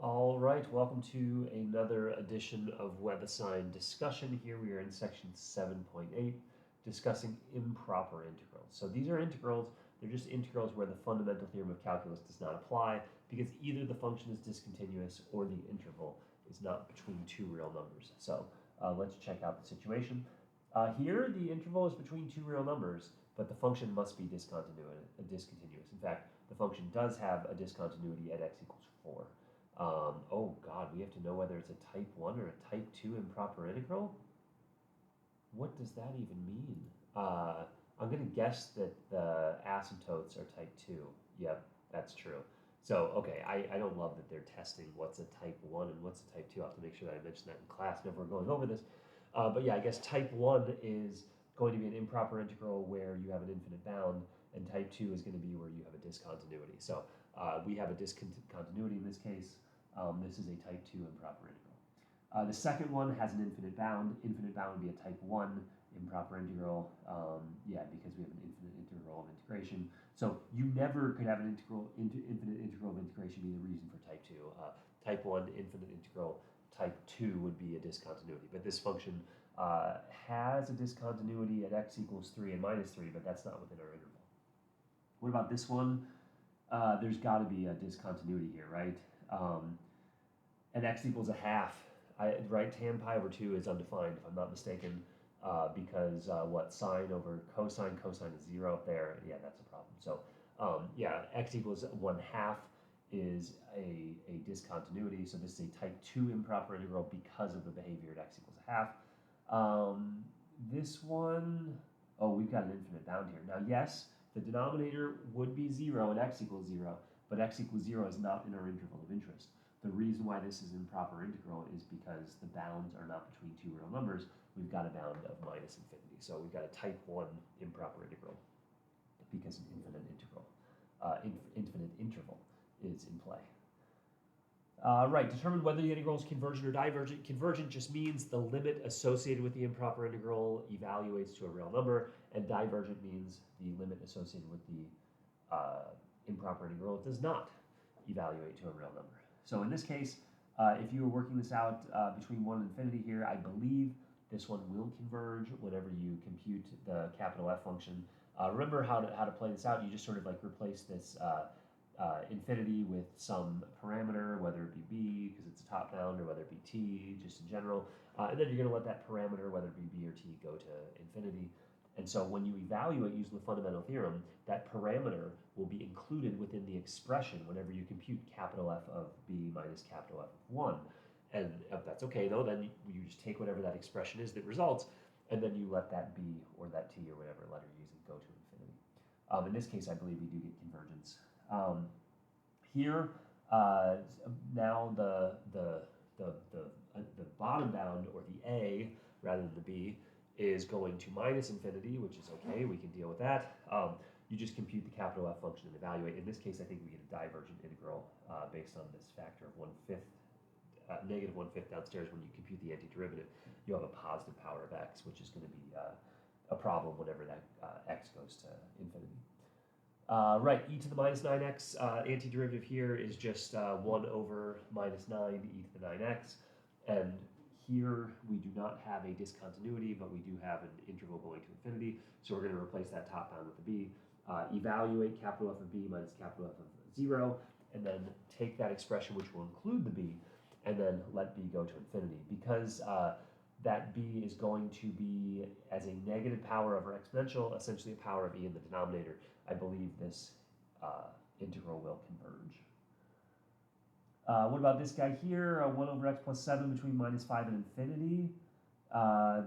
All right, welcome to another edition of WebAssign Discussion. Here we are in section 7.8, discussing improper integrals. So these are integrals, they're just integrals where the fundamental theorem of calculus does not apply because either the function is discontinuous or the interval is not between two real numbers. So let's check out the situation. Here, the interval is between two real numbers, but the function must be discontinuous. In fact, the function does have a discontinuity at x equals 4. Oh God, we have to know whether it's a type 1 or a type 2 improper integral? What does that even mean? I'm going to guess that the asymptotes are type 2. Yep, that's true. So, okay, I don't love that they're testing what's a type 1 and what's a type 2. I'll have to make sure that I mention that in class whenever we're going over this. But yeah, I guess type 1 is going to be an improper integral where you have an infinite bound, and type 2 is going to be where you have a discontinuity. So we have a discontinuity in this case. This is a type 2 improper integral. The second one has an infinite bound. Infinite bound would be a type 1 improper integral, because we have an infinite integral of integration. So you never could have an infinite integral of integration be the reason for type 2. Type 1 infinite integral, type 2 would be a discontinuity. But this function has a discontinuity at x equals 3 and minus 3, but that's not within our interval. What about this one? There's got to be a discontinuity here, right? And x equals a half, right? Tan pi over 2 is undefined, if I'm not mistaken, because sine over cosine? Cosine is 0 up there. Yeah, that's a problem. So, x equals 1/2 is a discontinuity. So this is a type 2 improper integral because of the behavior at x equals a half. This one, we've got an infinite bound here. Now, yes, the denominator would be 0 and x equals 0, but x equals 0 is not in our interval of interest. The reason why this is improper integral is because the bounds are not between two real numbers. We've got a bound of minus infinity. So we've got a type 1 improper integral because an infinite interval is in play. Right, determine whether the integral is convergent or divergent. Convergent just means the limit associated with the improper integral evaluates to a real number, and divergent means the limit associated with the improper integral does not evaluate to a real number. So in this case, if you were working this out between 1 and infinity here, I believe this one will converge whenever you compute the capital F function. Remember how to play this out. You just sort of like replace this infinity with some parameter, whether it be b, because it's a top bound, or whether it be t, just in general. And then you're going to let that parameter, whether it be b or t, go to infinity. And so when you evaluate using the fundamental theorem, that parameter will be included within the expression whenever you compute capital F of b minus capital F of 1. And if that's okay, though, then you just take whatever that expression is that results, and then you let that b or that t or whatever letter you're using go to infinity. In this case, I believe we do get convergence. Here, now the bottom bound, or the a rather than the b, is going to minus infinity, which is okay, we can deal with that. You just compute the capital F function and evaluate. In this case, I think we get a divergent integral based on this factor of negative 1/5 downstairs. When you compute the antiderivative, you have a positive power of x, which is going to be a problem whenever that x goes to infinity. Right, e to the minus 9x, antiderivative here is just 1 over minus 9 e to the 9x, and here we do not have a discontinuity, but we do have an interval going to infinity, so we're going to replace that top bound with the b, evaluate capital F of b minus capital F of 0, and then take that expression, which will include the b, and then let b go to infinity. Because that b is going to be as a negative power over exponential, essentially a power of e in the denominator, I believe this integral will converge. What about this guy here? 1 over x plus 7 between minus 5 and infinity.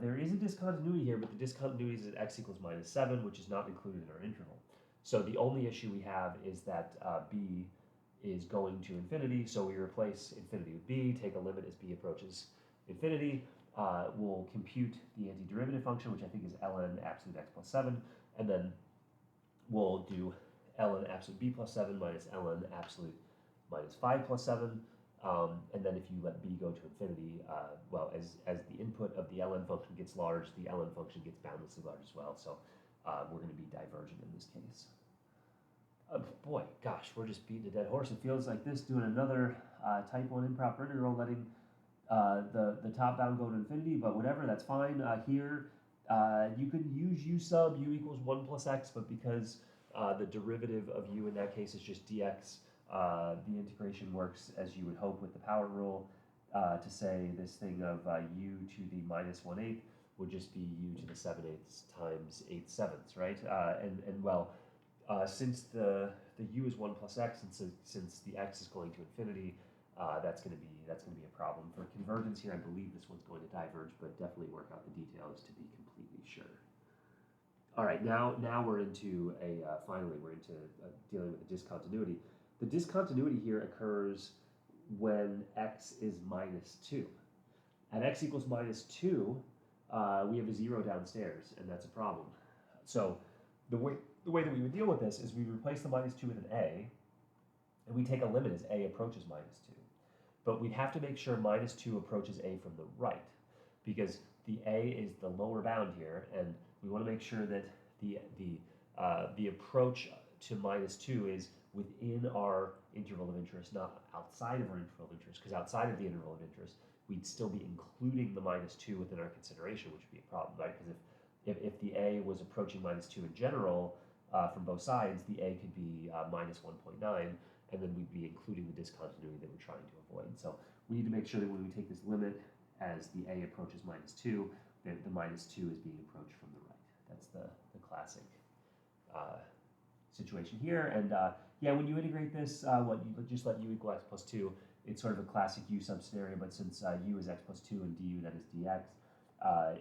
There is a discontinuity here, but the discontinuity is at x equals minus 7, which is not included in our interval. So the only issue we have is that b is going to infinity, so we replace infinity with b, take a limit as b approaches infinity. We'll compute the antiderivative function, which I think is ln absolute x plus 7, and then we'll do ln absolute b plus 7 minus ln absolute minus 5 plus 7, and then if you let b go to infinity, as the input of the ln function gets large, the ln function gets boundlessly large as well, so we're going to be divergent in this case. Boy, gosh, we're just beating a dead horse. It feels like this, doing another type 1 improper integral, letting the top bound go to infinity, but whatever, that's fine. Here, you could use u sub u equals 1 plus x, but because the derivative of u in that case is just dx, the integration works as you would hope with the power rule, to say this thing of u to the minus 1/8 would just be u to the 7/8 times 8/7, right? And well, since the u is 1 plus x, and so, since the x is going to infinity, that's going to be a problem for convergence here. I believe this one's going to diverge, but definitely work out the details to be completely sure. All right, now we're into finally we're into dealing with the discontinuity. The discontinuity here occurs when x is minus 2. At x equals minus 2, we have a 0 downstairs, and that's a problem. So the way that we would deal with this is we replace the minus 2 with an a, and we take a limit as a approaches minus 2. But we'd have to make sure minus 2 approaches a from the right, because the a is the lower bound here, and we want to make sure that the approach to minus 2 is within our interval of interest, not outside of our interval of interest, because outside of the interval of interest, we'd still be including the minus 2 within our consideration, which would be a problem, right? Because if the a was approaching minus 2 in general from both sides, the a could be minus 1.9, and then we'd be including the discontinuity that we're trying to avoid. So we need to make sure that when we take this limit as the a approaches minus 2, that the minus 2 is being approached from the right. That's the classic situation here. And yeah, when you integrate this, you just let u equal x plus 2. It's sort of a classic u sub scenario, but since u is x plus 2 and du, that is dx,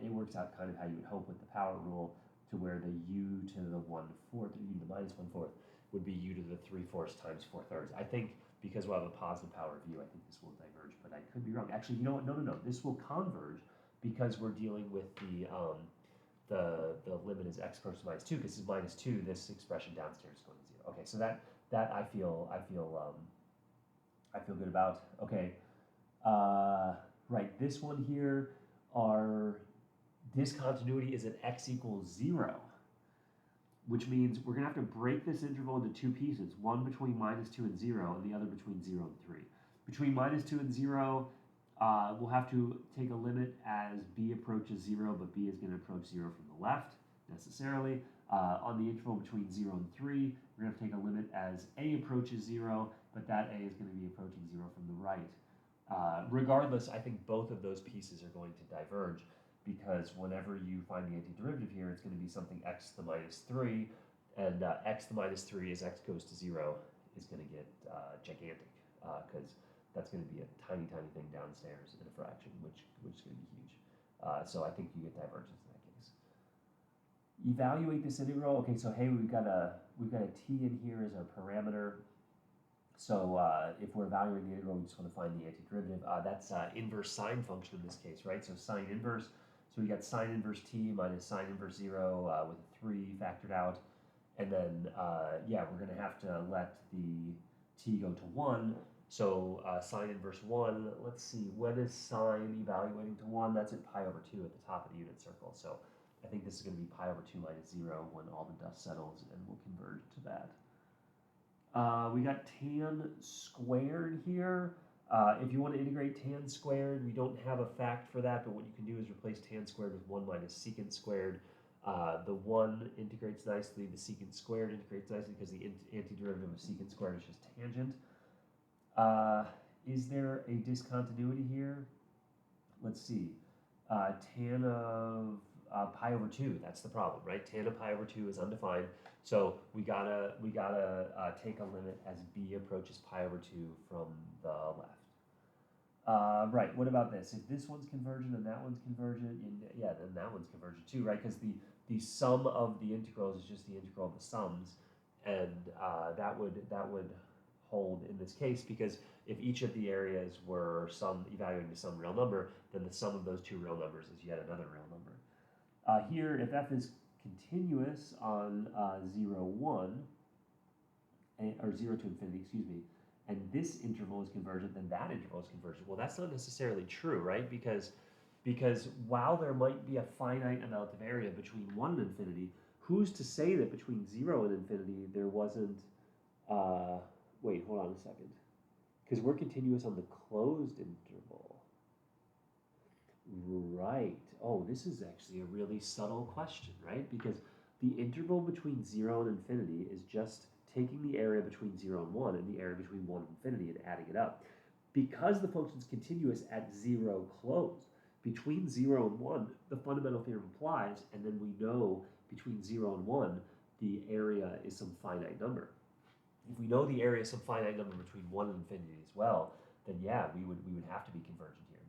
it works out kind of how you would hope with the power rule, to where the u to the 1/4, or u to the minus 1/4, would be u to the 3/4 times 4/3. I think because we'll have a positive power of u, I think this will diverge, but I could be wrong. Actually, you know what? No. This will converge because we're dealing with the limit is x approaches minus 2, because this is minus 2. This expression downstairs is going to 0. Okay, so that I feel good about. Okay, right. This one here, our discontinuity is at x equals 0, which means we're going to have to break this interval into two pieces, one between minus 2 and 0, and the other between 0 and 3. Between minus 2 and 0, we'll have to take a limit as b approaches 0, but b is going to approach 0 from the left, necessarily. On the interval between 0 and 3, we're going to take a limit as a approaches 0, but that a is going to be approaching 0 from the right. Regardless, I think both of those pieces are going to diverge, because whenever you find the antiderivative here, it's going to be something x to the minus 3, and x to the minus 3 as x goes to 0 is going to get gigantic, because that's going to be a tiny thing downstairs in a fraction, which is going to be huge. So I think you get divergence in that case. Evaluate this integral. Okay, so hey, we've got a t in here as our parameter. So if we're evaluating the integral, we just want to find the antiderivative. That's inverse sine function in this case, right? So sine inverse. So we got sine inverse t minus sine inverse 0 with a 3 factored out. And then, yeah, we're going to have to let the t go to 1. So sine inverse 1, let's see, when is sine evaluating to 1? That's at pi over 2 at the top of the unit circle. So I think this is going to be pi over 2 minus 0 when all the dust settles, and we'll converge to that. We got tan squared here. If you want to integrate tan squared, we don't have a fact for that, but what you can do is replace tan squared with 1 minus secant squared. The 1 integrates nicely, the secant squared integrates nicely, because the antiderivative of secant squared is just tangent. Is there a discontinuity here? Let's see. Tan of pi over 2, that's the problem, right? Tan of pi over 2 is undefined, so we gotta take a limit as b approaches pi over 2 from the left. Right, what about this? If this one's convergent and that one's convergent, yeah, then that one's convergent too, right? Because the sum of the integrals is just the integral of the sums, and that would hold in this case, because if each of the areas were evaluating to some real number, then the sum of those two real numbers is yet another real number. Here, if f is continuous on 0, 1, or 0 to infinity, excuse me, and this interval is convergent, then that interval is convergent. Well, that's not necessarily true, right? Because while there might be a finite amount of area between 1 and infinity, who's to say that between 0 and infinity there wasn't Wait, hold on a second. Because we're continuous on the closed interval. Right. Oh, this is actually a really subtle question, right? Because the interval between 0 and infinity is just taking the area between 0 and 1 and the area between 1 and infinity and adding it up. Because the function's continuous at 0 closed, between 0 and 1, the fundamental theorem applies, and then we know between 0 and 1, the area is some finite number. If we know the area is some finite number between 1 and infinity as well, then yeah, we would have to be convergent here.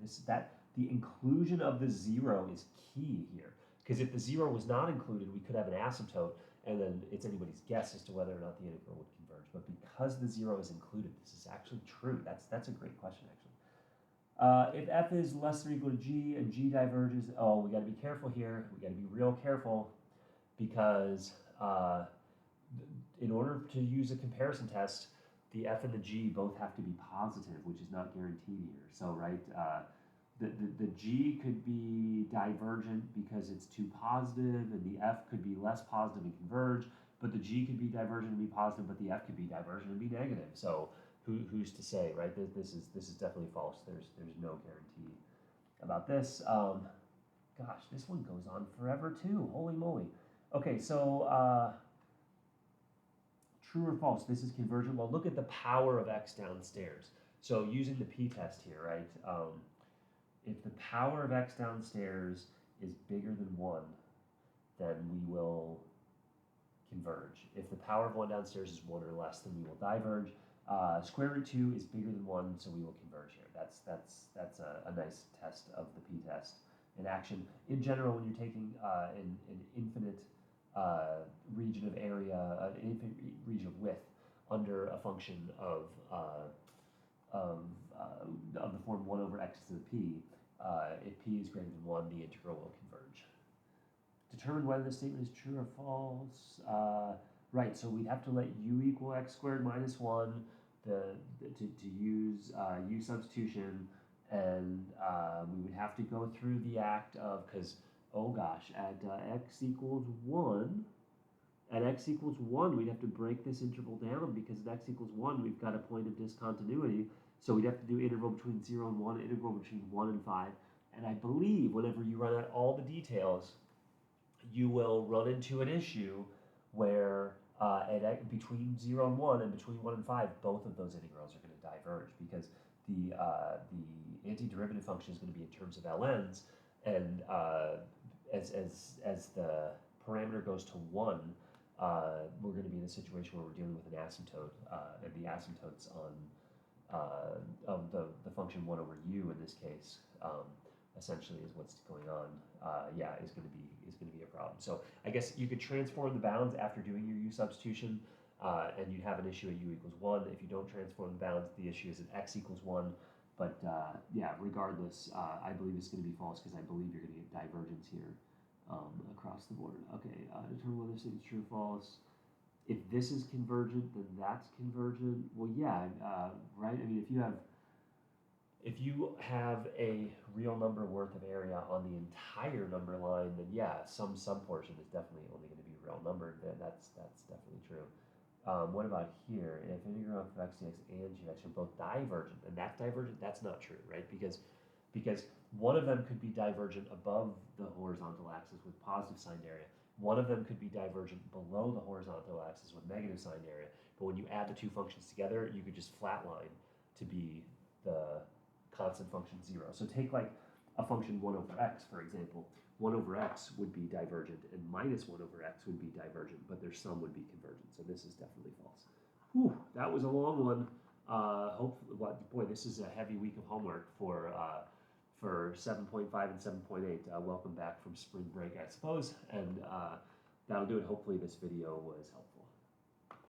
The inclusion of the 0 is key here, because if the 0 was not included, we could have an asymptote, and then it's anybody's guess as to whether or not the integral would converge. But because the 0 is included, this is actually true. That's a great question, actually. If f is less than or equal to g and g diverges, oh, we got to be careful here. We got to be real careful, because in order to use a comparison test, the f and the g both have to be positive, which is not guaranteed here. So, right, the g could be divergent because it's too positive, and the f could be less positive and converge, but the g could be divergent and be positive, but the f could be divergent and be negative. So who's to say, right? This is definitely false. There's no guarantee about this. Gosh, this one goes on forever too. Holy moly. Okay, so true or false? This is convergent. Well, look at the power of x downstairs. So using the p-test here, right? If the power of x downstairs is bigger than 1, then we will converge. If the power of 1 downstairs is 1 or less, then we will diverge. Square root 2 is bigger than 1, so we will converge here. That's a nice test of the p-test in action. In general, when you're taking an infinite region of area, an infinite region of width under a function of the form 1 over x to the p, if p is greater than 1, the integral will converge. Determine whether the statement is true or false. Right, so we'd have to let u equal x squared minus 1 to use u substitution, and we would have to go through the act of, because, oh gosh, at x equals 1, we'd have to break this interval down, because at x equals 1, we've got a point of discontinuity. So we'd have to do interval between 0 and 1, interval between 1 and 5. And I believe whenever you run out all the details, you will run into an issue where between 0 and 1 and between 1 and 5, both of those integrals are going to diverge, because the antiderivative function is going to be in terms of ln's, and as the parameter goes to 1, we're going to be in a situation where we're dealing with an asymptote, and the asymptotes of the function 1 over u in this case, essentially is what's going on. Yeah, is going to be a problem. So I guess you could transform the bounds after doing your u substitution, and you'd have an issue at u equals 1. If you don't transform the bounds, the issue is at x equals 1. But yeah, regardless, I believe it's going to be false, because I believe you're going to get divergence here across the board. Okay, determine whether this is true or false. If this is convergent, then that's convergent. Well, yeah, right? I mean, if you have a real number worth of area on the entire number line, then yeah, some portion is definitely only going to be a real number. Then that's definitely true. What about here? If integral of x dx and g of x are both divergent, and that's divergent, that's not true, right? Because one of them could be divergent above the horizontal axis with positive signed area. One of them could be divergent below the horizontal axis with negative signed area. But when you add the two functions together, you could just flatline to be the constant function 0. So take like a function 1 over x, for example. 1 over x would be divergent, and minus 1 over x would be divergent, but their sum would be convergent. So this is definitely false. Whew, that was a long one. Boy, this is a heavy week of homework for 7.5 and 7.8. Welcome back from spring break, I suppose, and that'll do it. Hopefully this video was helpful.